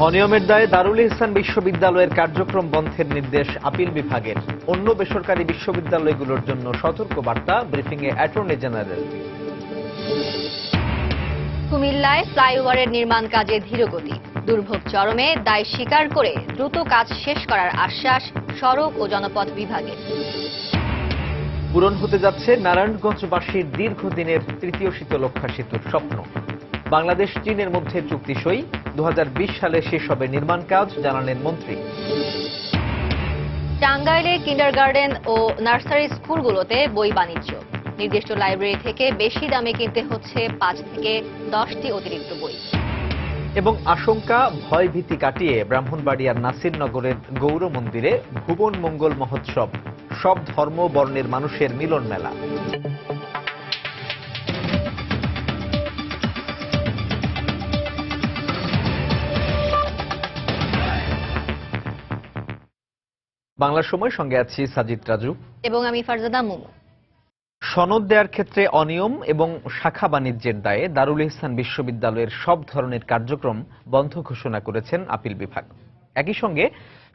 অনিয়মের দায়ে দারুল ইহসান বিশ্ববিদ্যালয়ের কার্যক্রম বন্ধের নির্দেশ আপিল বিভাগের। অন্য বেসরকারি বিশ্ববিদ্যালয়গুলোর জন্য সতর্ক বার্তা ব্রিফিংয়ে অ্যাটর্নি জেনারেল। কুমিল্লায় ফ্লাইওভারের নির্মাণ কাজে ধীরগতি, দুর্ভোগ চরমে, দায় স্বীকার করে দ্রুত কাজ শেষ করার আশ্বাস সড়ক ও জনপথ বিভাগের। পূরণ হতে যাচ্ছে নারায়ণগঞ্জবাসীর দীর্ঘদিনের তৃতীয় শীতলক্ষ্যা সেতুর স্বপ্ন। বাংলাদেশ চীনের মধ্যে চুক্তি সই, 2020 সালে শেষ হবে নির্মাণ কাজ, জানালেন মন্ত্রী। টাঙ্গাইলে কিন্ডারগার্টেন ও নার্সারি স্কুলগুলোতে বই বাণিজ্য, নির্দিষ্ট লাইব্রেরি থেকে বেশি দামে কিনতে হচ্ছে 5 থেকে 10টি অতিরিক্ত বই। এবং আশঙ্কা ভয় ভীতি কাটিয়ে ব্রাহ্মণবাড়িয়ার নাসিরনগরের গৌর মন্দিরে ভুবন মঙ্গল মহোৎসব, সব ধর্ম বর্ণের মানুষের মিলন মেলা। বাংলার সময় সঙ্গে আছি সাজিদ রাজু এবং আমি ফারজাদা মুমু। সনদ দেওয়ার ক্ষেত্রে অনিয়ম এবং শাখা বাণিজ্যের দায়ে দারুল ইহসান বিশ্ববিদ্যালয়ের সব ধরনের কার্যক্রম বন্ধ ঘোষণা করেছেন আপিল বিভাগ। একই সঙ্গে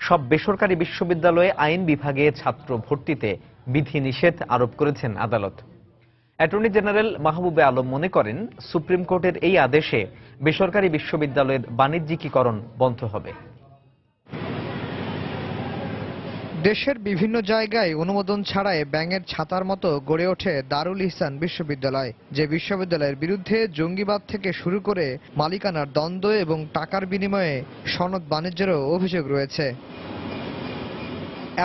সব বেসরকারি বিশ্ববিদ্যালয়ে আইন বিভাগে ছাত্র ভর্তিতে বিধি নিষেধ আরোপ করেছেন আদালত। অ্যাটর্নি জেনারেল মাহবুবে আলম মনে করেন, সুপ্রিম কোর্টের এই আদেশে বেসরকারি বিশ্ববিদ্যালয়ের বাণিজ্যিকীকরণ বন্ধ হবে। দেশের বিভিন্ন জায়গায় অনুমোদন ছাড়াই ব্যাঙের ছাতার মতো গড়ে ওঠে দারুল ইহসান বিশ্ববিদ্যালয়, যে বিশ্ববিদ্যালয়ের বিরুদ্ধে জঙ্গিবাদ থেকে শুরু করে মালিকানার দ্বন্দ্ব এবং টাকার বিনিময়ে সনদ বাণিজ্যেরও অভিযোগ রয়েছে।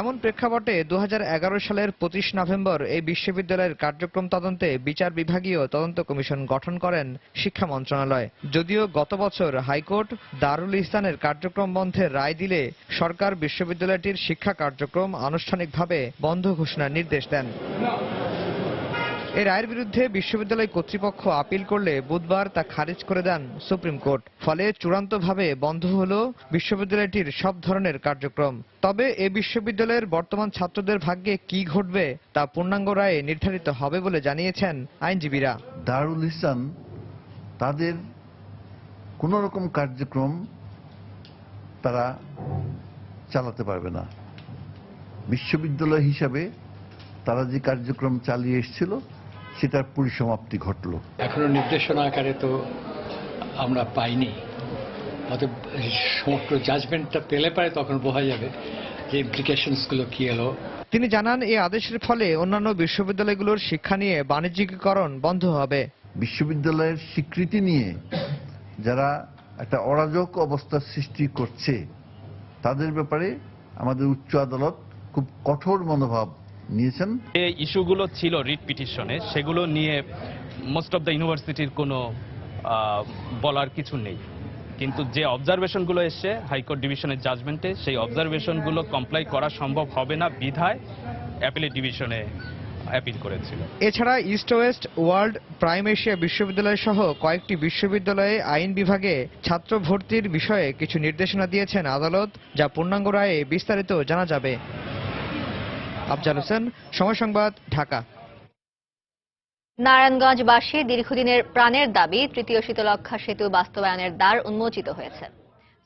এমন প্রেক্ষাপটে 2011 সালের 25 নভেম্বর এই বিশ্ববিদ্যালয়ের কার্যক্রম তদন্তে বিচার বিভাগীয় তদন্ত কমিশন গঠন করেন শিক্ষা মন্ত্রণালয়। যদিও গত বছর হাইকোর্ট দারুল ইহসানের কার্যক্রম বন্ধের রায় দিলে সরকার বিশ্ববিদ্যালয়টির শিক্ষা কার্যক্রম আনুষ্ঠানিকভাবে বন্ধ ঘোষণার নির্দেশ দেন। এই রায়ের বিরুদ্ধে বিশ্ববিদ্যালয় কর্তৃপক্ষ আপিল করলে বুধবার তা খারিজ করে দেন সুপ্রিম কোর্ট। ফলে চূড়ান্তভাবে বন্ধ হল বিশ্ববিদ্যালয়টির সব ধরনের কার্যক্রম। তবে এ বিশ্ববিদ্যালয়ের বর্তমান ছাত্রদের ভাগ্যে কি ঘটবে তা পূর্ণাঙ্গ রায়ে নির্ধারিত হবে বলে জানিয়েছেন আইনজীবীরা। দারুল ইহসান তাদের কোন রকম কার্যক্রম তারা চালাতে পারবে না। বিশ্ববিদ্যালয় হিসাবে তারা যে কার্যক্রম চালিয়ে এসেছিল সেটার পরিসমাপ্তি ঘটল। এখনো নির্দেশনা আকারে তো আমরা পাইনি, অতএব সমগ্র জাজমেন্টটা পেলে পারে তখন বোঝা যাবে যে ইমপ্লিকেশনসগুলো কি এলো। তিনি জানান, এই আদেশের ফলে অন্যান্য বিশ্ববিদ্যালয়গুলোর শিক্ষা নিয়ে বাণিজ্যিকীকরণ বন্ধ হবে। বিশ্ববিদ্যালয়ের স্বীকৃতি নিয়ে যারা একটা অরাজক অবস্থার সৃষ্টি করছে তাদের ব্যাপারে আমাদের উচ্চ আদালত খুব কঠোর মনোভাব নিয়েছেন। যে ইস্যুগুলো ছিল রিট পিটিশনে, সেগুলো নিয়ে মোস্ট অফ দ্য ইউনিভার্সিটির কোনো বলার কিছু নেই, কিন্তু যে অবজারভেশনগুলো এসছে হাইকোর্ট ডিভিশনের জাজমেন্টে, সেই অবজারভেশনগুলো কমপ্লাই করা সম্ভব হবে না বিধায় অ্যাপিলেট ডিভিশনে অ্যাপিল করেছিল। এছাড়া east West world prime Asia বিশ্ববিদ্যালয় সহ কয়েকটি বিশ্ববিদ্যালয়ে আইন বিভাগে ছাত্র ভর্তির বিষয়ে কিছু নির্দেশনা দিয়েছেন আদালত, যা পূর্ণাঙ্গ রায়ে বিস্তারিত জানা যাবে। আফজাল হোসেন, সময় সংবাদ, ঢাকা। নারায়ণগঞ্জবাসী দীর্ঘদিনের প্রাণের দাবি তৃতীয় শীতলক্ষ্যা সেতু বাস্তবায়নের দ্বার উন্মোচিত হয়েছে।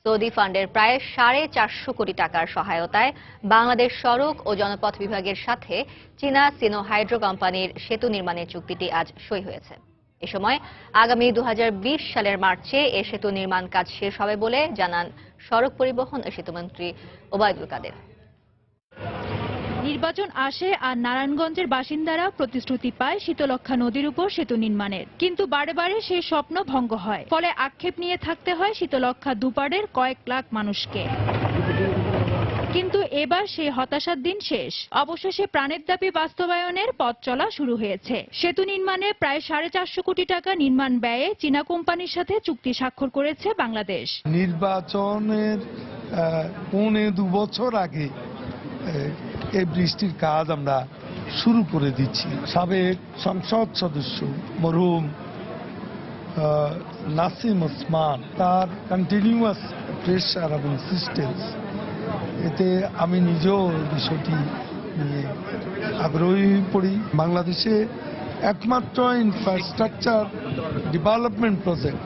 সৌদি ফান্ডের প্রায় 450 কোটি টাকার সহায়তায় বাংলাদেশ সড়ক ও জনপথ বিভাগের সাথে চীনা সিনো হাইড্রো কোম্পানির সেতু নির্মাণের চুক্তিটি আজ সই হয়েছে। এ সময় আগামী 2020 সালের মার্চে এ সেতু নির্মাণ কাজ শেষ হবে বলে জানান সড়ক পরিবহন ও সেতুমন্ত্রী ওবায়দুল কাদের। নির্বাচন আসে আর নারায়ণগঞ্জের বাসিন্দারা প্রতিশ্রুতি পায় শীতলক্ষ্যা নদীর উপর সেতু নির্মাণের, কিন্তু বারে বারে সেই স্বপ্ন ভঙ্গ হয়। ফলে আক্ষেপ নিয়ে থাকতে হয় শীতলক্ষ্যা দুপাড়ের কয়েক লাখ মানুষকে। কিন্তু এবার সেই হতাশার দিন শেষ। অবশেষে প্রাণের দাবি বাস্তবায়নের পথ চলা শুরু হয়েছে। সেতু নির্মাণে প্রায় 450 কোটি টাকা নির্মাণ ব্যয়ে চীনা কোম্পানির সাথে চুক্তি স্বাক্ষর করেছে বাংলাদেশ। নির্বাচনের 1.5-2 বছর আগে এই বৃষ্টির কাজ আমরা শুরু করে দিচ্ছি। সাবেক সংসদ সদস্য মরহুম নাসিম ওসমান, তার কন্টিনিউয়াস প্রেসার এবং ইনসিস্টেন্স, এতে আমি নিজেও বিষয়টি নিয়ে আগ্রহী পড়ি। বাংলাদেশে একমাত্র ইনফ্রাস্ট্রাকচার ডেভেলপমেন্ট প্রজেক্ট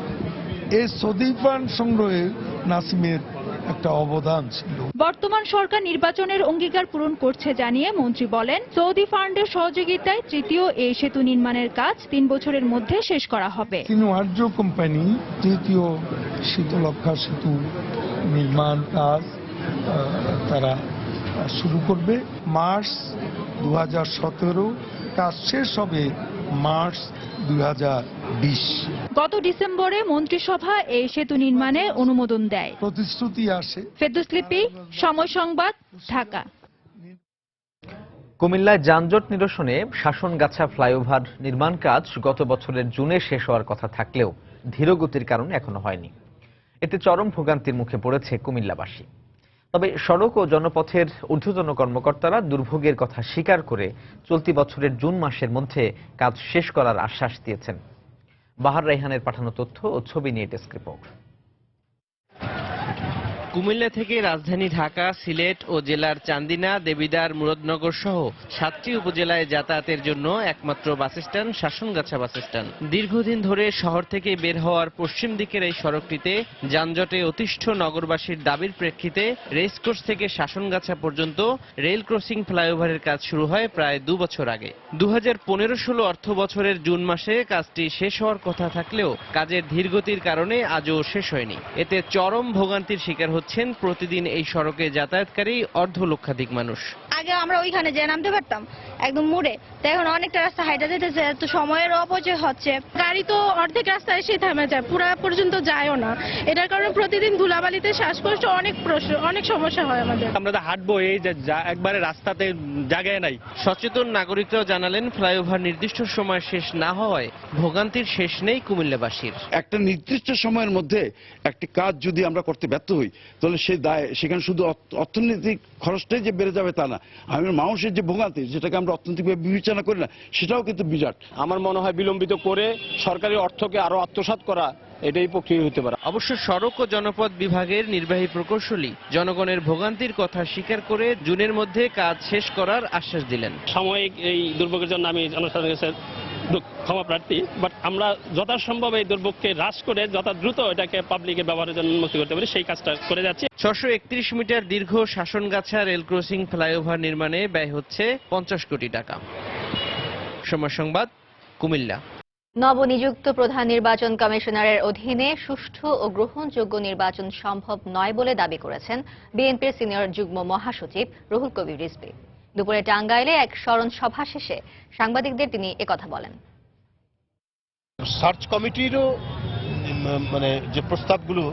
এই সৌদি ফান্ড সংগ্রহে নাসিমের একটা অবদান ছিল। বর্তমান সরকার নির্বাচনের অঙ্গীকার পূরণ করছে জানিয়ে মন্ত্রী বলেন, সৌদি ফান্ডের সহযোগিতায় তৃতীয় এই সেতু নির্মাণের কাজ 3 বছরের মধ্যে শেষ করা হবে। সিনোহার্য কোম্পানি তৃতীয় শীতলক্ষা সেতু নির্মাণ কাজ তারা শুরু করবে মার্চ 2017, কাজ শেষ হবে মার্চ 2020। গত ডিসেম্বরে মন্ত্রিসভা এই সেতু নির্মাণের অনুমোদন দেয়। প্রতিশ্রুতি আসে। ফেরদৌস লিপি, সময় সংবাদ, ঢাকা। কুমিল্লায় যানজট নিরসনে শাসনগাছা ফ্লাইওভার নির্মাণ কাজ গত বছরের জুনে শেষ হওয়ার কথা থাকলেও ধীরগতির কারণে এখনো হয়নি। এতে চরম ভোগান্তির মুখে পড়েছে কুমিল্লাবাসী। তবে সড়ক ও জনপথের ঊর্ধ্বতন কর্মকর্তারা দুর্ভোগের কথা স্বীকার করে চলতি বছরের জুন মাসের মধ্যে কাজ শেষ করার আশ্বাস দিয়েছেন। বাহার রাইহানের পাঠানো তথ্য ও ছবি নিয়ে ডেস্ক রিপোর্ট। কুমিল্লা থেকে রাজধানী ঢাকা, সিলেট ও জেলার চান্দিনা, দেবিদ্বার, মুরাদনগর সহ 7টি উপজেলায় যাতায়াতের জন্য একমাত্র bus stand Shashongacha bus stand. দীর্ঘদিন ধরে শহর থেকে বের হওয়ার পশ্চিম দিকের এই সড়কটিতে যানজটে অতিষ্ঠ নগরবাসীর দাবির প্রেক্ষিতে রেসকোর্স থেকে শাসনগাছা পর্যন্ত রেল ক্রসিং ফ্লাইওভারের কাজ শুরু হয় প্রায় 2 বছর আগে। 2015-16 অর্থ বছরের জুন মাসে কাজটি শেষ হওয়ার কথা থাকলেও কাজের ধীরগতির কারণে আজও শেষ হয়নি। এতে চরম ভোগান্তির শিকার হচ্ছেন প্রতিদিন এই সড়কে যাতায়াতকারী অর্ধলক্ষাধিক মানুষ। আগে আমরা ওইখানে যে নামতে পারতাম একদম মুড়ে, তো এখন অনেকটা রাস্তা হাইটা যেতেছে, তো সময়ের অপচয় হচ্ছে। গাড়ি তো অর্ধেক রাস্তায় এসে থেমে যায়, পুরা পর্যন্ত যায়ও না। এটার কারণে প্রতিদিন ধুলাবালিতে শ্বাসকষ্ট, অনেক সমস্যা হয় আমাদের। আমরা তো হাঁটবো, এই যে একবারে রাস্তাতে জায়গায় নাই। সচেতন নাগরিকরাও জানালেন, ফ্লাইওভার নির্দিষ্ট সময় শেষ না হওয়ায় ভোগান্তির শেষ নেই কুমিল্লাবাসীর। একটা নির্দিষ্ট সময়ের মধ্যে একটি কাজ যদি আমরা করতে ব্যর্থ হই, তাহলে সেই দায় সেখানে শুধু অর্থনৈতিক খরচটাই যে বেড়ে যাবে তা না, মানুষের যে ভোগান্তি যেটাকে আমরা অর্থনৈতিকভাবে বিবেচনা করি না, সেটাও কিন্তু বিরাট। আমার মনে হয় বিলম্বিত করে সরকারি অর্থকে আরো আত্মসাৎ করা এটাই প্রক্রিয়া হতে পারে। অবশ্য সড়ক ও জনপথ বিভাগের নির্বাহী প্রকৌশলী জনগণের ভোগান্তির কথা স্বীকার করে জুনের মধ্যে কাজ শেষ করার আশ্বাস দিলেন। সাময়িক এই দুর্ভোগের জন্য আমি জনসাধারণের কাছে ক্ষমা প্রার্থী, বাট আমরা যথাসম্ভব এই দুর্ভোগকে হ্রাস করে যথা দ্রুত এটাকে পাবলিকের ব্যবহারের জন্য উন্মুক্ত করতে পারি, সেই কাজটা করে যাচ্ছি। 631 মিটার দীর্ঘ শাসনগাছা রেল ক্রসিং ফ্লাইওভার নির্মাণে ব্যয় হচ্ছে 50 কোটি টাকা। সময় সংবাদ, কুমিল্লা। নবনিযুক্ত প্রধান নির্বাচন কমিশনারের অধীনে সুষ্ঠু ও গ্রহণযোগ্য নির্বাচন সম্ভব নয় বলে দাবি করেছেন বিএনপির সিনিয়র যুগ্ম মহাসচিব রুহুল কবির রিজভী। দুপুরে টাঙ্গাইলে এক স্মরণ সভা শেষে সাংবাদিকদের তিনি একথা বলেন। সার্চ কমিটিরও যে প্রস্তাবগুলো,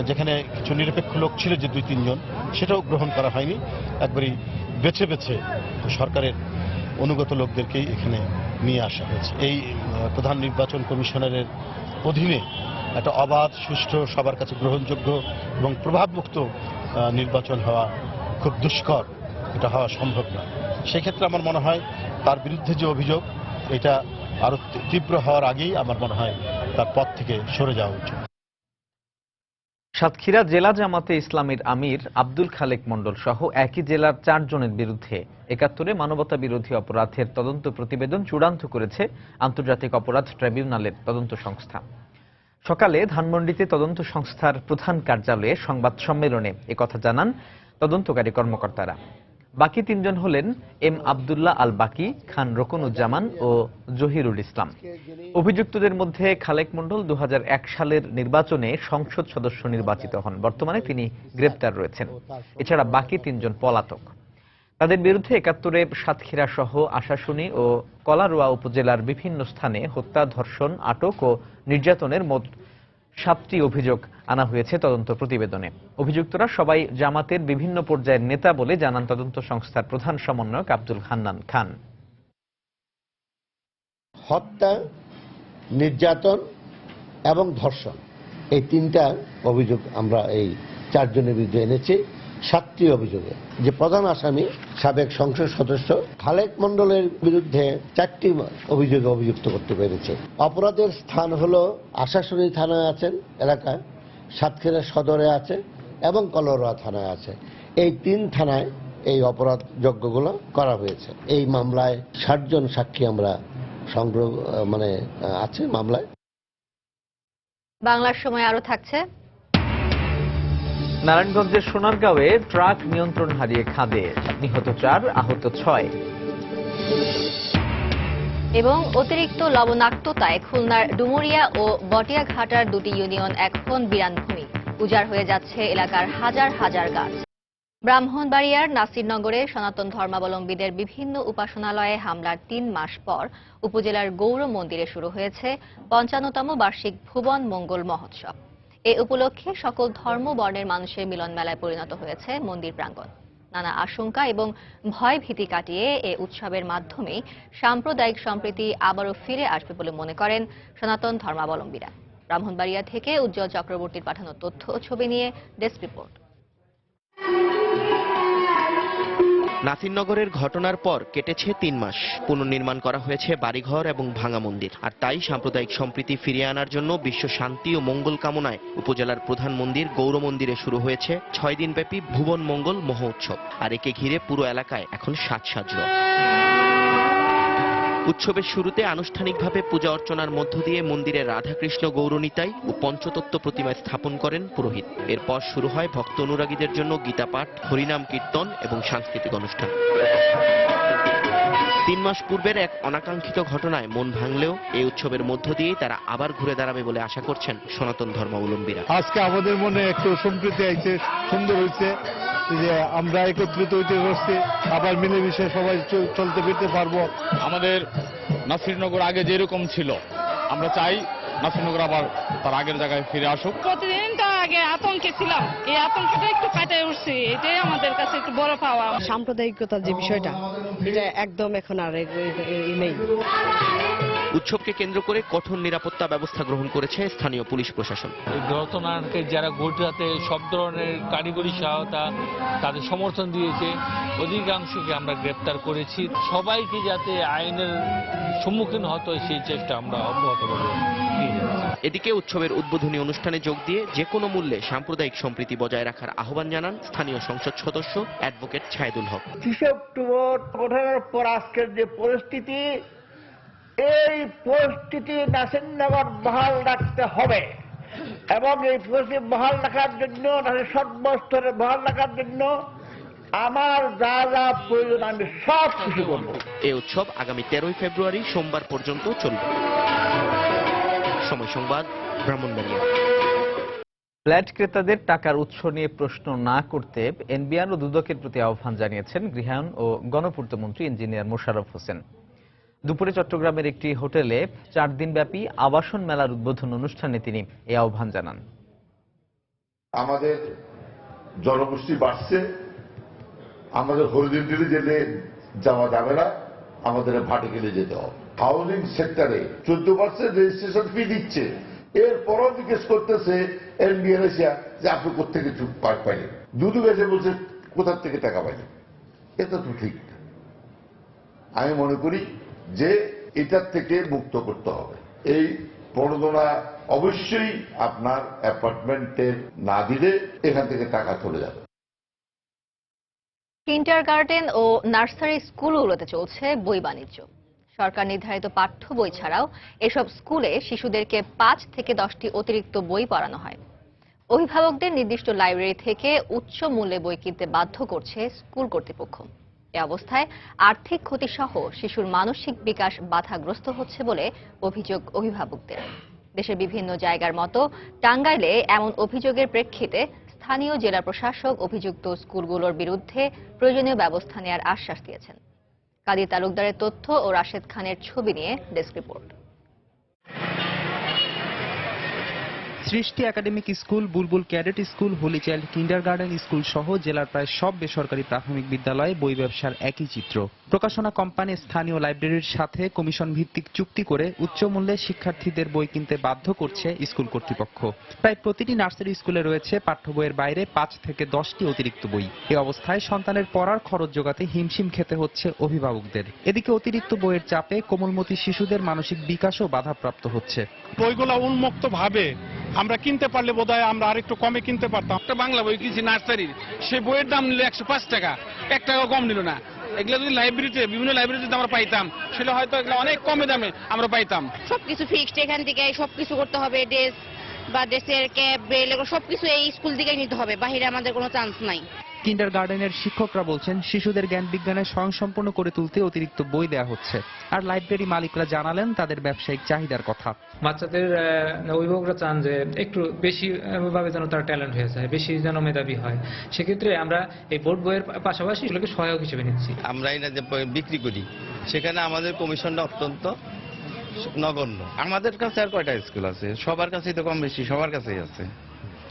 যেখানে কিছু নিরপেক্ষ লোক ছিল যে 2-3 জন, সেটাও গ্রহণ করা হয়নি। একবারই বেছে বেছে সরকারের অনুগত লোকদেরকেই এখানে নিয়ে আসা হয়েছে। এই প্রধান নির্বাচন কমিশনারের অধীনে একটা অবাধ, সুষ্ঠু, সবার কাছে গ্রহণযোগ্য এবং প্রভাবমুক্ত নির্বাচন হওয়া খুব দুষ্কর, এটা হওয়া সম্ভব না। সেক্ষেত্রে আমার মনে হয় তার বিরুদ্ধে যে অভিযোগ, এটা আরো তীব্র হওয়ার আগেই আমার মনে হয় তার পদ থেকে সরে যাওয়া উচিত। সাতক্ষীরা জেলা জামাতে ইসলামীর আমির আব্দুল খালেক মণ্ডল সহ একই জেলার 4 জনের বিরুদ্ধে 71 মানবতা বিরোধী অপরাধের তদন্ত প্রতিবেদন চূড়ান্ত করেছে আন্তর্জাতিক অপরাধ ট্রাইব্যুনালের তদন্ত সংস্থা। সকালে ধানমন্ডিতে তদন্ত সংস্থার প্রধান কার্যালয়ে সংবাদ সম্মেলনে একথা জানান তদন্তকারী কর্মকর্তারা। বাকি 3 জন হলেন এম আব্দুল্লাহ আল বাকি, খান রকুনুজ্জামান ও জহিরুল ইসলাম। অভিযুক্তদের মধ্যে খালেক মণ্ডল 2001 সালের নির্বাচনে সংসদ সদস্য নির্বাচিত হন। বর্তমানে তিনি গ্রেপ্তার রয়েছেন। এছাড়া বাকি 3 জন পলাতক। তাদের বিরুদ্ধে 71 সাতক্ষীরা সহ আশাশুনি ও কলারোয়া উপজেলার বিভিন্ন স্থানে হত্যা, ধর্ষণ, আটক ও নির্যাতনের মোট 7টি অভিযোগ আনা হয়েছে তদন্ত প্রতিবেদনে। অভিযুক্তরা সবাই জামাতের বিভিন্ন পর্যায়ের নেতা বলে জানান তদন্ত সংস্থার প্রধান সমন্বয়ক আব্দুল হান্নান খান। হত্যা, নির্যাতন এবং ধর্ষণ, এই 3টা অভিযোগ আমরা এই 4 জনের বিরুদ্ধে এনেছি। 7টি অভিযোগে যে প্রধান আসামি সাবেক সংসদ সদস্য খালেক মণ্ডলের বিরুদ্ধে 4টি অভিযোগে অভিযুক্ত করতে পেরেছে। অপরাধের স্থান হলো আশাশুনি থানায় আছেন এলাকায়, সাতক্ষীরা সদরে আছে এবং কলরোয়া থানায় আছে। এই 3 থানায় এই অপরাধ যজ্ঞগুলো করা হয়েছে। এই মামলায় 60 জন সাক্ষী আমরা সংগ্রহ আছে মামলায়। বাংলার সময় আরো থাকছে। নারায়ণগঞ্জের সোনারগাঁওয়ে ট্রাক নিয়ন্ত্রণ হারিয়ে খাদে, নিহত 4, আহত 6। এবং অতিরিক্ত লবণাক্ততায় খুলনার ডুমুরিয়া ও বটিয়াঘাটার দুটি ইউনিয়ন এখন বিরানভূমি, উজাড় হয়ে যাচ্ছে এলাকার হাজার হাজার গাছ। ব্রাহ্মণবাড়িয়ার নাসিরনগরে সনাতন ধর্মাবলম্বীদের বিভিন্ন উপাসনালয়ে হামলার 3 মাস পর উপজেলার গৌর মন্দিরে শুরু হয়েছে 55তম বার্ষিক ভুবন মঙ্গল মহোৎসব। এ উপলক্ষে সকল ধর্ম বর্ণের মানুষের মিলন মেলায় পরিণত হয়েছে মন্দির প্রাঙ্গণ। নানা আশঙ্কা এবং ভয় ভীতি কাটিয়ে এ উৎসবের মাধ্যমে সাম্প্রদায়িক সম্প্রীতি আবারও ফিরে আসবে বলে মনে করেন সনাতন ধর্মাবলম্বীরা। ব্রাহ্মণবাড়িয়া থেকে উজ্জ্বল চক্রবর্তীর পাঠানো তথ্য ও ছবি নিয়ে ডেস্ক রিপোর্ট। নাসিরনগরের ঘটনার পর কেটেছে 3 মাস। পুনর্নির্মাণ করা হয়েছে বাড়িঘর এবং ভাঙা মন্দির। আর তাই সাম্প্রদায়িক সম্প্রীতি ফিরিয়ে আনার জন্য বিশ্ব শান্তি ও মঙ্গল কামনায় উপজেলার প্রধান মন্দির গৌর মন্দিরে শুরু হয়েছে 6 দিনব্যাপী ভুবন মঙ্গল মহোৎসব। আর একে ঘিরে পুরো এলাকায় এখন সাজসজ্জা। উৎসবের শুরুতে আনুষ্ঠানিকভাবে পূজা অর্চনার মধ্য দিয়ে মন্দিরে রাধাকৃষ্ণ গৌরনিতাই ও পঞ্চতত্ত্ব প্রতিমা স্থাপন করেন পুরোহিত। এরপর শুরু হয় ভক্ত অনুরাগীদের জন্য গীতাপাঠ, হরিনাম কীর্তন এবং সাংস্কৃতিক অনুষ্ঠান। 3 মাস পূর্বের এক অনাকাঙ্ক্ষিত ঘটনায় মন ভাঙলেও এই উৎসবের মধ্য দিয়ে তারা আবার ঘুরে দাঁড়াবে বলে আশা করছেন সনাতন ধর্মাবলম্বীরা। আজকে আমাদের মনে একটু সম্প্রীতি আইছে, সুন্দর হয়েছে যে আমরা একত্রিত হইতে পারছি, আবার মিলেমিশে সবাই চলতে ফিরতে পারবো। আমাদের নাসিরনগর আগে যেরকম ছিল, আমরা চাই নাসিরনগর আবার তার আগের জায়গায় ফিরে আসুক। প্রতিদিন তো আগে আতঙ্কে ছিলাম, এই আতঙ্কটা একটু কাটিয়ে উঠছি, এটাই আমাদের কাছে একটু বড় পাওয়া। সাম্প্রদায়িকতার যে বিষয়টা, এটা একদম এখন আর নেই। উৎসবকে কেন্দ্র করে কঠোর নিরাপত্তা ব্যবস্থা গ্রহণ করেছে স্থানীয় পুলিশ প্রশাসন। ঘটনাকে যারা ঘটাতে সব ধরনের কারিগরি সহায়তা, তাদের সমর্থন দিয়েছে, অধিকাংশকে আমরা গ্রেপ্তার করেছি। সবাইকে যাতে আইনের সম্মুখীন হতে হয় সেই চেষ্টা আমরা অব্যাহতভাবে নিয়ে যাচ্ছি। এদিকে উৎসবের উদ্বোধনী অনুষ্ঠানে যোগ দিয়ে যে কোনো মূল্যে সাম্প্রদায়িক সম্প্রীতি বজায় রাখার আহ্বান জানান স্থানীয় সংসদ সদস্য অ্যাডভোকেট ছায়েদুল হক। 30 অক্টোবর ঘটনার পর আজকের যে পরিস্থিতি, এই পরিস্থিতি নাসিরনগর বহাল রাখতে হবে এবং এই পরিস্থিতি বহাল রাখার জন্য, সর্বস্তরে বহাল রাখার জন্য আমার যা যা প্রয়োজন আমি সব কিছু করব। এই উৎসব আগামী 13 ফেব্রুয়ারি সোমবার পর্যন্ত চলবে। সময় সংবাদ, ব্রাহ্মণবাড়িয়া। ফ্ল্যাট ক্রেতাদের টাকার উৎস নিয়ে প্রশ্ন না করতে এনবিআর ও দুদকের প্রতি আহ্বান জানিয়েছেন গৃহায়ণ ও গণপূর্ত মন্ত্রী ইঞ্জিনিয়ার মোশাররফ হোসেন। দুপুরে চট্টগ্রামের একটি হোটেলে 4 দিনব্যাপী আবাসন মেলার উদ্বোধন অনুষ্ঠানে তিনি এই আহ্বান জানান। আমাদের জনগোষ্ঠী বাড়ছে, আমাদের হরিজেন্টালি যেতে যাওয়া যাবে না, আমাদের ভার্টিক্যালি যেতে হবে। হাউজিং সেক্টরে 14% রেজিস্ট্রেশন ফি দিচ্ছে, এরপরও জিজ্ঞেস করতেছে এনবিআর এসিয়া যে আপনি কোথেকে পাইলেন, দুদক এসে বলছে কোথা থেকে টাকা পাইলেন। এটা তো ঠিক না। আমি মনে করি যে এটার থেকে মুক্ত করতে হবে। এই প্রণোদনা অবশ্যই আপনার অ্যাপার্টমেন্টের না দিলে এখান থেকে টাকা চলে যাবে। কিন্ডারগার্টেন ও নার্সারি স্কুলগুলোতে চলছে বই বাণিজ্য। সরকার নির্ধারিত পাঠ্য বই ছাড়াও এসব স্কুলে শিশুদেরকে 5 থেকে 10টি অতিরিক্ত বই পড়ানো হয়। অভিভাবকদের নির্দিষ্ট লাইব্রেরি থেকে উচ্চ মূল্যে বই কিনতে বাধ্য করছে স্কুল কর্তৃপক্ষ। এ অবস্থায় আর্থিক ক্ষতিসহ শিশুর মানসিক বিকাশ বাধাগ্রস্ত হচ্ছে বলে অভিযোগ অভিভাবকদের। দেশের বিভিন্ন জায়গার মতো টাঙ্গাইলে এমন অভিযোগের প্রেক্ষিতে স্থানীয় জেলা প্রশাসক অভিযুক্ত স্কুলগুলোর বিরুদ্ধে প্রয়োজনীয় ব্যবস্থা নেওয়ার আশ্বাস দিয়েছেন। কাদির তালুকদারের তথ্য ও রাশেদ খানের ছবি নিয়ে desk report. Srishti academic school, Bulbul cadet school, holy child kindergarten school সহ জেলার প্রায় সব বেসরকারি প্রাথমিক বিদ্যালয়ে বই ব্যবসার একই চিত্র। প্রকাশনা কোম্পানি স্থানীয় লাইব্রেরির সাথে কমিশন ভিত্তিক চুক্তি করে উচ্চ মূল্যে শিক্ষার্থীদের বই কিনতে বাধ্য করছে স্কুল কর্তৃপক্ষ। প্রায় প্রতিটি নার্সারি স্কুলে রয়েছে পাঠ্য বইয়ের বাইরে 5 থেকে 10টি অতিরিক্ত বই। এ অবস্থায় সন্তানের পড়ার খরচ জোগাতে হিমশিম খেতে হচ্ছে অভিভাবকদের। এদিকে অতিরিক্ত বইয়ের চাপে কোমলমতি শিশুদের মানসিক বিকাশও বাধাপ্রাপ্ত হচ্ছে। বইগুলো উন্মুক্ত ভাবে আমরা কিনতে পারলে বোধহয় আমরা আরেকটু কমে কিনতে পারতাম। একটা বাংলা বই কিনছি নার্সারির, সেই বইয়ের দাম নিল 105 টাকা, 1 টাকা কম নিল না। এগুলো যদি লাইব্রেরিতে, বিভিন্ন লাইব্রেরিতে আমরা পাইতাম, সেটা হয়তো এগুলো অনেক কমে দামে আমরা পাইতাম। সবকিছু ফিক্সড, এখান থেকে সবকিছু করতে হবে, ড্রেস বা ড্রেসের ক্যাপ ব্রেল এগুলো সবকিছু এই স্কুল থেকে নিতে হবে, বাইরে আমাদের কোনো চান্স নাই। কিন্ডারগার্টেনের শিক্ষকরা বলছেন শিশুদের জ্ঞান বিজ্ঞানে স্বয়ংসম্পূর্ণ করে তুলতে অতিরিক্ত বই দেওয়া হচ্ছে। আর লাইব্রেরি মালিকরা জানালেন তাদের ব্যবসায়িক চাহিদার কথা। বাচ্চাদের অভিভাবকরা চান যে একটু বেশি ভাবে যেন তার ট্যালেন্ট হয়ে যায়, বেশি যেন মেধাবী হয়। সেক্ষেত্রে আমরা এই বোর্ড বইয়ের পাশাপাশি এগুলোকে সহায়ক হিসেবে নিচ্ছি। আমরা এই যে বিক্রি করি সেখানে আমাদের কমিশনটা অত্যন্ত নগণ্য। আমাদের কাছে আর কয়টা স্কুল আছে? সবার কাছেই তো কম বেশি সবার কাছেই আছে।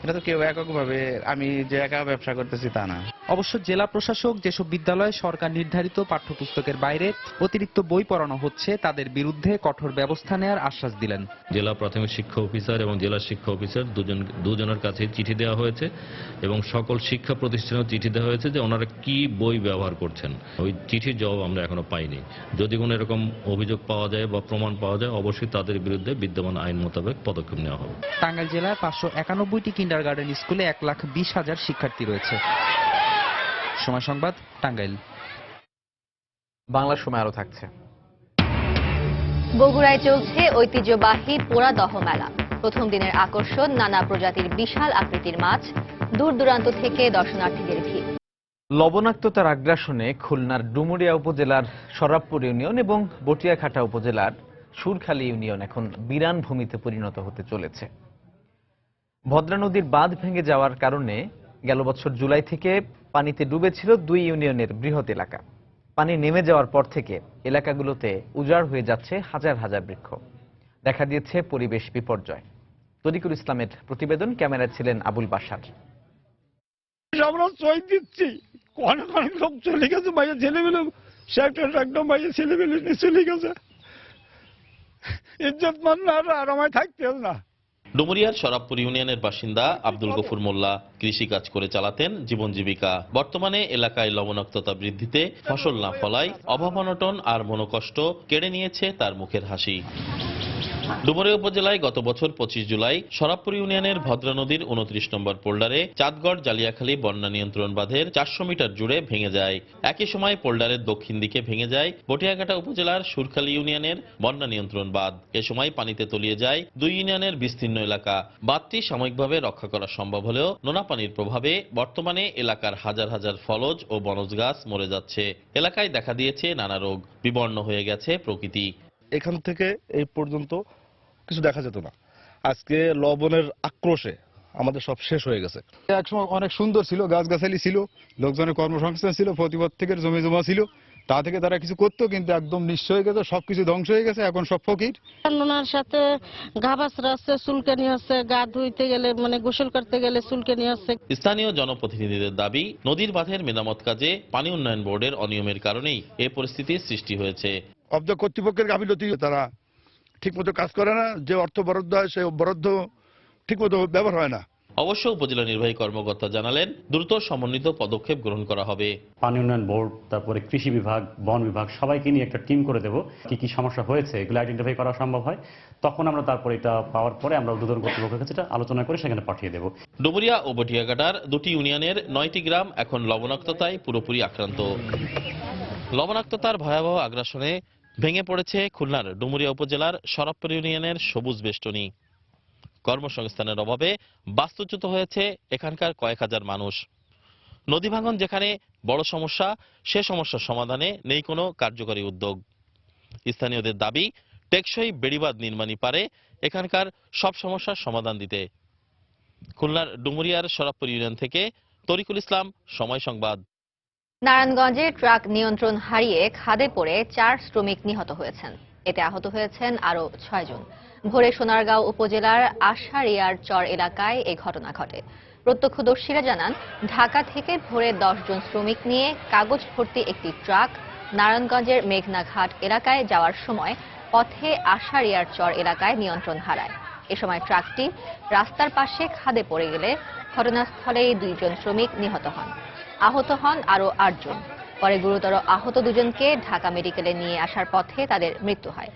এটা তো কেউ এককভাবে আমি যে একা ব্যবসা করতেছি তা না। অবশ্য জেলা প্রশাসক যেসব বিদ্যালয়ে সরকার নির্ধারিত পাঠ্যপুস্তকের বাইরে অতিরিক্ত বই পড়ানো হচ্ছে তাদের বিরুদ্ধে কঠোর ব্যবস্থা নেওয়ার আশ্বাস দিলেন। জেলা প্রাথমিক শিক্ষা অফিসার এবং জেলা শিক্ষা অফিসার দুজনের কাছে চিঠি দেওয়া হয়েছে এবং সকল শিক্ষা প্রতিষ্ঠানেও চিঠি দেওয়া হয়েছে যে ওনারা কি বই ব্যবহার করছেন। ওই চিঠির জবাব আমরা এখনো পাইনি। যদি কোনো এরকম অভিযোগ পাওয়া যায় বা প্রমাণ পাওয়া যায় অবশ্যই তাদের বিরুদ্ধে বিদ্যমান আইন মোতাবেক পদক্ষেপ নেওয়া হবে। টাঙ্গাইল জেলায় 591টি কিন্ডারগার্টেন স্কুলে 1,20,000 শিক্ষার্থী রয়েছে। সময় সংবাদ, টাঙ্গাইল। বাংলা সময় আরো থাকছে। বগুড়ায় চলছে ঐতিহ্যবাহী পোড়াদহ মেলা। প্রথম দিনের আকর্ষণ নানা প্রজাতির বিশাল আকৃতির মাছ, দূর দূরান্ত থেকে দর্শনার্থীদের ভিড়। লবণাক্ততার আগ্রাসনে খুলনার ডুমুরিয়া উপজেলার শরাবপুর ইউনিয়ন এবং বটিয়াঘাটা উপজেলার সুরখালী ইউনিয়ন এখন বিরান ভূমিতে পরিণত হতে চলেছে। ভদ্রা নদীর বাঁধ ভেঙে যাওয়ার কারণে গেল বছর জুলাই থেকে পানিতে ডুবেছিল দুই ইউনিয়নের বৃহৎ এলাকা। পানি নেমে যাওয়ার পর থেকে এলাকাগুলোতে উজাড় হয়ে যাচ্ছে হাজার হাজার বৃক্ষ। দেখা দিয়েছে পরিবেশ বিপর্যয়। তরিকুল ইসলামের প্রতিবেদন, ক্যামেরায় ছিলেন আবুল বাশার। আমরা চই দিচ্ছি, অনেক অনেক লোক চলে গেছে, বাইরে ছেলেমেলে একদম বাইরে ছেলেমেলে চলে গেছে। ইজ্জত মান আর আমায় থাকতে না। ডুমুরিয়ার শরাবপুর ইউনিয়নের বাসিন্দা আব্দুল গফুর মোল্লা কৃষিকাজ করে চালাতেন জীবন জীবিকা। বর্তমানে এলাকায় লবণাক্ততা বৃদ্ধিতে ফসল না ফলায় অভাব অনটন আর মনোকষ্ট কেড়ে নিয়েছে তার মুখের হাসি। ডুমুরিয়া উপজেলায় গত বছর 25 জুলাই শরাবপুর ইউনিয়নের ভদ্রা নদীর 29 নম্বর পোল্ডারে চাঁদগড় জালিয়াখালী বন্যা নিয়ন্ত্রণ বাঁধের 400 মিটার জুড়ে ভেঙে যায়। একই সময় পোল্ডারের দক্ষিণ দিকে ভেঙে যায় বটিয়াঘাটা উপজেলার সুরখালী ইউনিয়নের বন্যা নিয়ন্ত্রণ বাঁধ। এ সময় পানিতে তলিয়ে যায় দুই ইউনিয়নের বিস্তীর্ণ এলাকা। বাঁধটি সাময়িকভাবে রক্ষা করা সম্ভব হলেও নোনা পানির প্রভাবে বর্তমানে এলাকার হাজার হাজার ফলজ ও বনজ গাছ মরে যাচ্ছে। এলাকায় দেখা দিয়েছে নানা রোগ, বিবর্ণ হয়ে গেছে প্রকৃতি। এখান থেকে এই পর্যন্ত কিছু দেখা যেত না, আজকে লবণের আক্রোশে আমাদের সব শেষ হয়ে গেছে। একসময় অনেক সুন্দর ছিল, গাছগাছালি ছিল, লোকজনের কর্মসংস্থান ছিল, প্রতিপক্ষের জমি জমা ছিল, তা থেকে তারা কিছু করতো, কিন্তু একদম নিঃস্ব হয়ে গেছে, সবকিছু ধ্বংস হয়ে গেছে, এখন সব ফকির। নোনার সাথে ঘাবাসরা আছে, চুলকানি আছে, গা ধুইতে গেলে মানে গোসল করতে গেলে চুলকানি আছে। স্থানীয় জনপ্রতিনিধিদের দাবি, নদীর বাঁধের মেরামত কাজে পানি উন্নয়ন বোর্ডের অনিয়মের কারণেই এ পরিস্থিতির সৃষ্টি হয়েছে। অব্দ কর্তৃপক্ষের গাফিলতি, তারা ঠিকমতো কাজ করে না, যে অর্থ বরাদ্দ হয় সেই বরাদ্দ ঠিকমতো ব্যবহার হয় না। অবশ্য উপজেলা নির্বাহী কর্মকর্তা জানালেন দ্রুত সমন্বিত পদক্ষেপ গ্রহণ করা হবে। পানি উন্নয়ন বোর্ড, তারপরে কৃষি বিভাগ, বন বিভাগ সবাইকে নিয়ে একটা টিম করে দেব। কি কি সমস্যা হয়েছে এগুলো আইডেন্টিফাই করা সম্ভব হয়, তখন আমরা তারপরে এটা পাওয়ার পরে আমরা উদ্বোধন কর্তৃপক্ষের কাছে আলোচনা করে সেখানে পাঠিয়ে দেব। ডুমুরিয়া ও বটিয়াঘাটার দুটি ইউনিয়নের 9টি গ্রাম এখন লবণাক্ততায় পুরোপুরি আক্রান্ত। লবণাক্ততার ভয়াবহ আগ্রাসনে ভেঙে পড়েছে খুলনার ডুমুরিয়া উপজেলার শরাবপুর ইউনিয়নের সবুজ বেষ্টনী। কর্মসংস্থানের অভাবে বাস্তুচ্যুত হয়েছে এখানকার কয়েক হাজার মানুষ। নদী ভাঙন যেখানে বড় সমস্যা, সে সমস্যার সমাধানে নেই কোনো কার্যকরী উদ্যোগ। স্থানীয়দের দাবি, টেকসই বেড়িবাঁধ নির্মাণই পারে এখানকার সব সমস্যার সমাধান দিতে। খুলনার ডুমুরিয়ার শরাবপুর ইউনিয়ন থেকে তরিকুল ইসলাম, সময় সংবাদ। নারায়ণগঞ্জে ট্রাক নিয়ন্ত্রণ হারিয়ে খাদে পড়ে 4 শ্রমিক নিহত হয়েছেন। এতে আহত হয়েছেন আরো 6 জন। ভোরে সোনারগাঁও উপজেলার আশারিয়ার চর এলাকায় এই ঘটনা ঘটে। প্রত্যক্ষদর্শীরা জানান, ঢাকা থেকে ভোরে 10 জন শ্রমিক নিয়ে কাগজ ভর্তি একটি ট্রাক নারায়ণগঞ্জের মেঘনাঘাট এলাকায় যাওয়ার সময় পথে আশারিয়ার চর এলাকায় নিয়ন্ত্রণ হারায়। এ সময় ট্রাকটি রাস্তার পাশে খাদে পড়ে গেলে ঘটনাস্থলেই 2 জন শ্রমিক নিহত হন। আহত হন আরো 8 জন। পরে গুরুতর আহত 2 জনকে ঢাকা মেডিকেলে নিয়ে আসার পথে তাদের মৃত্যু হয়।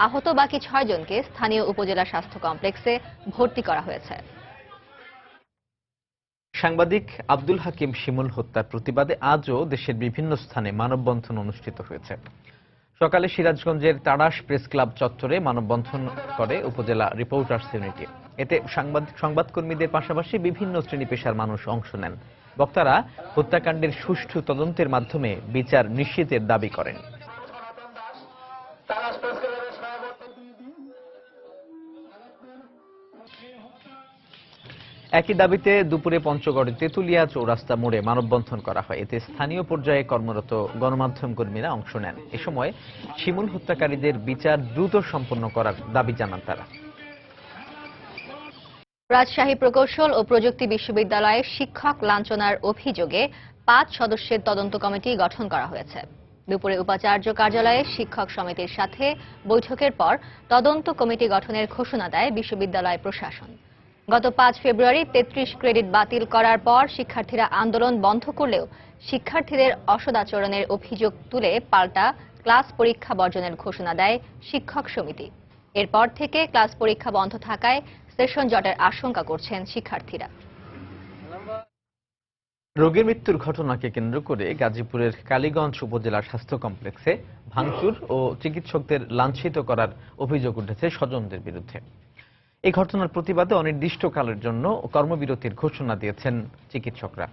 আহত বাকি 6 জনকে স্থানীয় উপজেলা স্বাস্থ্য কমপ্লেক্সে ভর্তি করা হয়েছে। সাংবাদিক আব্দুল হাকিম শিমুল হত্যার প্রতিবাদে আজও দেশের বিভিন্ন স্থানে মানববন্ধন অনুষ্ঠিত হয়েছে। সকালে সিরাজগঞ্জের তাড়াশ প্রেস ক্লাব চত্বরে মানববন্ধন করে উপজেলা রিপোর্টার্স ইউনিটি। এতে সংবাদকর্মীদের পাশাপাশি বিভিন্ন শ্রেণী পেশার মানুষ অংশ নেন। বক্তারা হত্যাকাণ্ডের সুষ্ঠু তদন্তের মাধ্যমে বিচার নিশ্চিতের দাবি করেন। একই দাবিতে দুপুরে পঞ্চগড়ে তেঁতুলিয়া চৌরাস্তা মোড়ে মানববন্ধন করা হয়। এতে স্থানীয় পর্যায়ে কর্মরত গণমাধ্যম কর্মীরা অংশ নেন। এ সময় শিমুল হত্যাকারীদের বিচার দ্রুত সম্পন্ন করার দাবি জানান তারা। রাজশাহী প্রকৌশল ও প্রযুক্তি বিশ্ববিদ্যালয়ে শিক্ষক লাঞ্ছনার অভিযোগে 5 সদস্যের তদন্ত কমিটি গঠন করা হয়েছে। দুপুরে উপাচার্য কার্যালয়ে শিক্ষক সমিতির সাথে বৈঠকের পর তদন্ত কমিটি গঠনের ঘোষণা দেয় বিশ্ববিদ্যালয় প্রশাসন। গত 5 ফেব্রুয়ারি 33 ক্রেডিট বাতিল করার পর শিক্ষার্থীরা আন্দোলন বন্ধ করলেও শিক্ষার্থীদের অসদাচরণের অভিযোগ তুলে পাল্টা ক্লাস পরীক্ষা বর্জনের ঘোষণা দেয় শিক্ষক সমিতি। এরপর থেকে ক্লাস পরীক্ষা বন্ধ থাকায় সেশন জটের আশঙ্কা করছেন শিক্ষার্থীরা। রোগীর মৃত্যুর ঘটনাকে কেন্দ্র করে গাজীপুরের কালীগঞ্জ উপজেলা স্বাস্থ্য কমপ্লেক্সে ভাঙচুর ও চিকিৎসকদের লাঞ্ছিত করার অভিযোগ উঠেছে স্বজনদের বিরুদ্ধে। এই ঘটনার প্রতিবাদে অনির্দিষ্টকালের জন্য কর্মবিরতির ঘোষণা দিয়েছেন চিকিৎসকরা।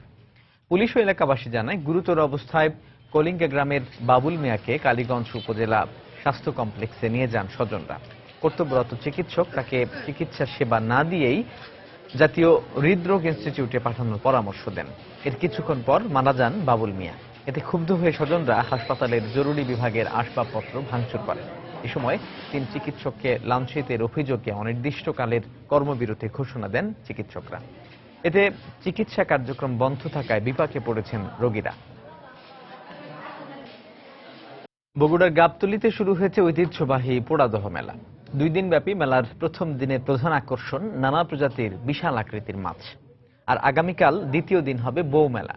পুলিশ ও এলাকাবাসী জানায়, গুরুতর অবস্থায় কলিঙ্গা গ্রামের বাবুল মিয়াকে কালীগঞ্জ উপজেলা স্বাস্থ্য কমপ্লেক্সে নিয়ে যান স্বজনরা। কর্তব্যরত চিকিৎসক তাকে চিকিৎসা সেবা না দিয়েই জাতীয় হৃদরোগ ইনস্টিটিউটে পাঠানোর পরামর্শ দেন। এর কিছুক্ষণ পর মারা যান বাবুল মিয়া। এতে ক্ষুব্ধ হয়ে স্বজনরা হাসপাতালের জরুরি বিভাগের আসবাবপত্র ভাঙচুর করেন। এ সময় 3 চিকিৎসককে লাঞ্ছিতের অভিযোগে অনির্দিষ্টকালের কর্মবিরতি ঘোষণা দেন চিকিৎসকরা। এতে চিকিৎসা কার্যক্রম বন্ধ থাকায় বিপাকে পড়েছেন রোগীরা। বগুড়ার গাবতলীতে শুরু হয়েছে ঐতিহ্যবাহী পোড়াদহ মেলা। 2 দিনব্যাপী মেলার প্রথম দিনের প্রধান আকর্ষণ নানা প্রজাতির বিশাল আকৃতির মাছ। আর আগামীকাল দ্বিতীয় দিন হবে বউ মেলা।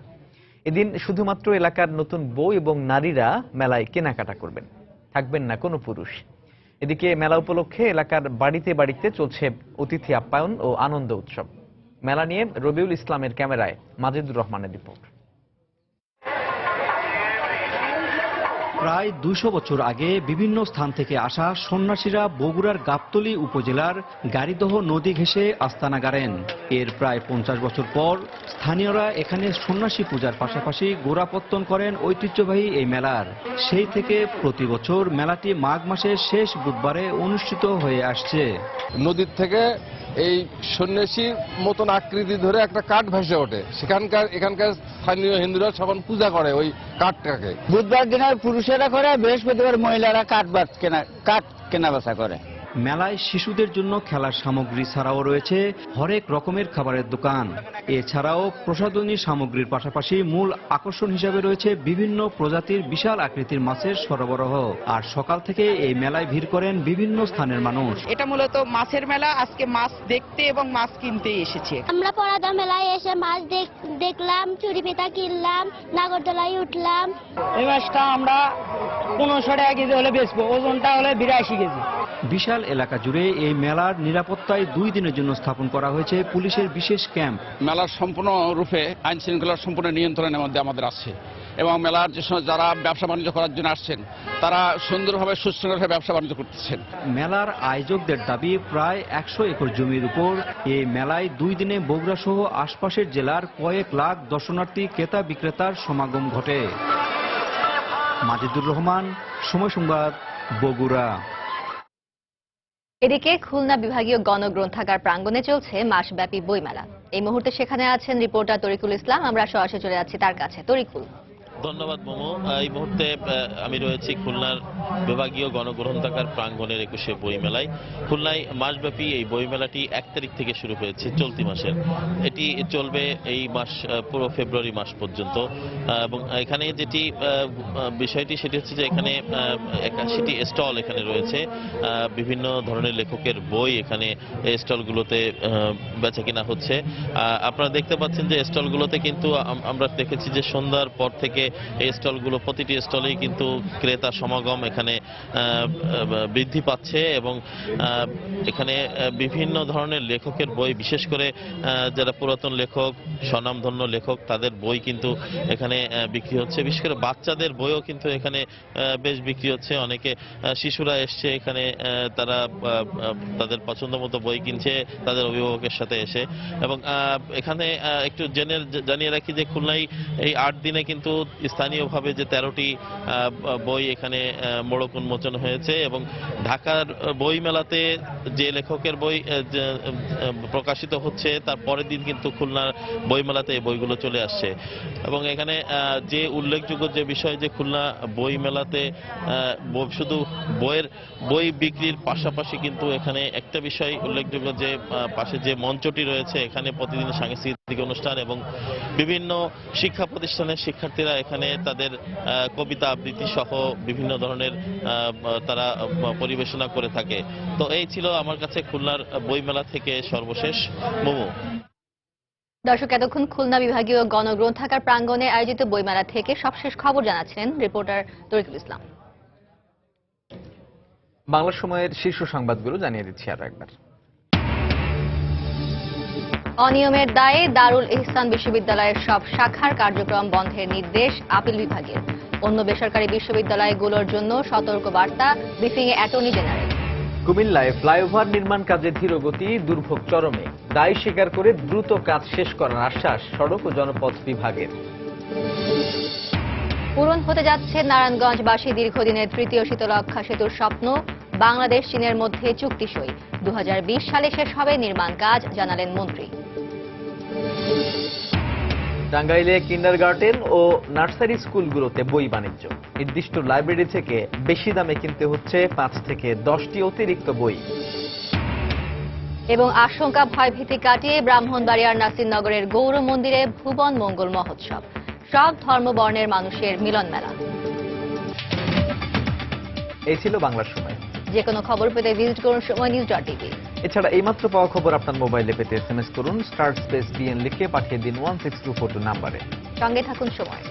এদিন শুধুমাত্র এলাকার নতুন বউ এবং নারীরা মেলায় কেনাকাটা করবেন, থাকবেন না কোনো পুরুষ। এদিকে মেলা উপলক্ষে এলাকার বাড়িতে বাড়িতে চলছে অতিথি আপ্যায়ন ও আনন্দ উৎসব। মেলা নিয়ে রবিউল ইসলামের ক্যামেরায় মাজিদুর রহমানের রিপোর্ট। প্রায় 200 বছর আগে বিভিন্ন স্থান থেকে আসা সন্ন্যাসীরা বগুড়ার গাবতলী উপজেলার গাড়িদহ নদী ঘেঁষে আস্তানা গাড়েন। এর প্রায় 50 বছর পর স্থানীয়রা এখানে সন্ন্যাসী পূজার পাশাপাশি গোড়াপত্তন করেন ঐতিহ্যবাহী এই মেলার। সেই থেকে প্রতি বছর মেলাটি মাঘ মাসের শেষ বুধবারে অনুষ্ঠিত হয়ে আসছে। নদীর থেকে এই সন্ন্যাসীর মতন আকৃতি ধরে একটা কাঠ ভেসে ওঠে। এখানকার স্থানীয় হিন্দুরা সবাই পূজা করে ওই কাঠটাকে। বুধবার দিনে পুরুষেরা করে, বৃহস্পতিবার মহিলারা কাঠ কেনা বেচা করে। মেলায় শিশুদের জন্য খেলার সামগ্রী ছাড়াও রয়েছে হরেক রকমের খাবারের দোকান। এছাড়াও প্রসাধনী সামগ্রীর পাশাপাশি মূল আকর্ষণ হিসেবে রয়েছে বিভিন্ন প্রজাতির বিশাল আকৃতির মাছের সরবরাহ। আর সকাল থেকে এই মেলায় ভিড় করেন বিভিন্ন স্থানের মানুষ। এটা মূলত মাছের মেলা। আজকে মাছ দেখতে এবং মাছ কিনতে এসেছে। আমরা পরাদা মেলায় এসে মাছ দেখলাম, চুরি পিতা কিনলাম, নাগরদোলায় উঠলাম। এই মাছটা আমরা 1500 টাকা কেজি হলে বেচবো, ওজনটা হলে 82 কেজি। বিশাল এলাকা জুড়ে এই মেলার নিরাপত্তায় 2 দিনের জন্য স্থাপন করা হয়েছে পুলিশের বিশেষ ক্যাম্প। মেলার সম্পূর্ণ রূপে আইন শৃঙ্খলার সম্পূর্ণ নিয়ন্ত্রণের মধ্যে আমাদের আছে এবং মেলার যে যারা ব্যবসা বাণিজ্য করার জন্য আসছেন তারা সুন্দরভাবে সুশৃঙ্খলভাবে ব্যবসা বাণিজ্য করতেছেন। মেলার আয়োজকদের দাবি প্রায় 100 একর জমির উপর এই মেলায় 2 দিনে বগুড়া সহ আশপাশের জেলার কয়েক লাখ দর্শনার্থী ক্রেতা বিক্রেতার সমাগম ঘটে। মাজিদুর রহমান, সময় সংবাদ, বগুড়া। এদিকে খুলনা বিভাগীয় গণগ্রন্থাগার প্রাঙ্গণে চলছে মাসব্যাপী বইমেলা। এই মুহূর্তে সেখানে আছেন রিপোর্টার তরিকুল ইসলাম। আমরা সরাসরি চলে যাচ্ছি তার কাছে। তরিকুল। ধন্যবাদ মোমো। এই মুহূর্তে আমি রয়েছি খুলনার বিভাগীয় গণগ্রন্থাগার প্রাঙ্গণের 21শে বইমেলায়। খুলনায় মাসব্যাপী এই বইমেলাটি 1 তারিখ থেকে শুরু হয়েছে চলতি মাসের। এটি চলবে এই মাস পুরো ফেব্রুয়ারি মাস পর্যন্ত। এবং এখানে যেটি বিষয়টি সেটি হচ্ছে যে এখানে 81টি স্টল এখানে রয়েছে। বিভিন্ন ধরনের লেখকের বই এখানে স্টলগুলোতে বেচা কিনা হচ্ছে। আপনারা দেখতে পাচ্ছেন যে স্টলগুলোতে কিন্তু আমরা দেখেছি যে সন্ধ্যার পর থেকে এই স্টলগুলো প্রতিটি স্টলেই কিন্তু ক্রেতা সমাগম এখানে বৃদ্ধি পাচ্ছে এবং এখানে বিভিন্ন ধরনের লেখকের বই, বিশেষ করে যারা পুরাতন লেখক, স্বনামধন্য লেখক, তাদের বই কিন্তু এখানে বিক্রি হচ্ছে। বিশেষ করে বাচ্চাদের বইও কিন্তু এখানে বেশ বিক্রি হচ্ছে। অনেকে শিশুরা এসছে এখানে, তারা তাদের পছন্দ মতো বই কিনছে তাদের অভিভাবকের সাথে এসে। এবং এখানে একটু জানিয়ে রাখি যে খুলনায় এই 8 দিনে কিন্তু স্থানীয়ভাবে যে 13টি বই এখানে মোড়ক উন্মোচন হয়েছে এবং ঢাকার বই মেলাতে যে লেখকের বই প্রকাশিত হচ্ছে তার পরের দিন কিন্তু খুলনার বই মেলাতে এই বইগুলো চলে আসছে। এবং এখানে যে উল্লেখযোগ্য যে বিষয় যে খুলনা বই মেলাতে শুধু বই বিক্রির পাশাপাশি কিন্তু এখানে একটা বিষয় উল্লেখযোগ্য যে পাশে যে মঞ্চটি রয়েছে এখানে প্রতিদিন সাংস্কৃতিক অনুষ্ঠান এবং বিভিন্ন শিক্ষা প্রতিষ্ঠানের শিক্ষার্থীরা এখানে তাদের কবিতা আবৃত্তি সহ বিভিন্ন ধরনের তারা পরিবেশনা করে থাকে। তো এই ছিল আমার কাছে খুলনার বইমেলা থেকে সর্বশেষ মোমো। দর্শক, এতক্ষণ খুলনা বিভাগীয় গণগ্রন্থাগার প্রাঙ্গণে আয়োজিত বইমেলা থেকে সবশেষ খবর জানাচ্ছিলেন রিপোর্টার তরিকুল ইসলাম। বাংলা সময়ের শীর্ষ সংবাদগুলো জানিয়ে দিচ্ছি আরো একবার। অনিয়মের দায়ে দারুল ইহসান বিশ্ববিদ্যালয়ের সব শাখার কার্যক্রম বন্ধের নির্দেশ আপিল বিভাগের। অন্য বেসরকারি বিশ্ববিদ্যালয়গুলোর জন্য সতর্ক বার্তা ব্রিফিংয়ে অ্যাটর্নি জেনারেল। কুমিল্লায় ফ্লাইওভার নির্মাণ কাজে ধীরগতি, দুর্ভোগ চরমে, দায় স্বীকার করে দ্রুত কাজ শেষ করার আশ্বাস সড়ক ও জনপথ বিভাগের। পূরণ হতে যাচ্ছে নারায়ণগঞ্জবাসী দীর্ঘদিনের তৃতীয় শীতলক্ষ্যা সেতুর স্বপ্ন। বাংলাদেশ চীনের মধ্যে চুক্তি সই। 2020 সালে শেষ হবে নির্মাণ কাজ, জানালেন মন্ত্রী। টাঙ্গাইলে কিন্ডারগার্টেন ও নার্সারি স্কুলগুলোতে বই বাণিজ্য। নির্দিষ্ট লাইব্রেরি থেকে বেশি দামে কিনতে হচ্ছে 5 থেকে 10টি অতিরিক্ত বই। এবং আশঙ্কা ভয়ভীতি কাটিয়ে ব্রাহ্মণবাড়িয়ার নাসিরনগরের গৌর মন্দিরে ভুবন মঙ্গল মহোৎসব। সব ধর্মবর্ণের মানুষের মিলন মেলা। এই ছিল বাংলার সময়। যে কোনো খবর পেতে ভিজিট করুন সময়নিউজ.tv। এছাড়া এইমাত্র পাওয়া খবর আপনার মোবাইলে পেতে SMS করুন *BN লিখে পাঠিয়ে দিন 16242 নম্বরে। সঙ্গে থাকুন সময়।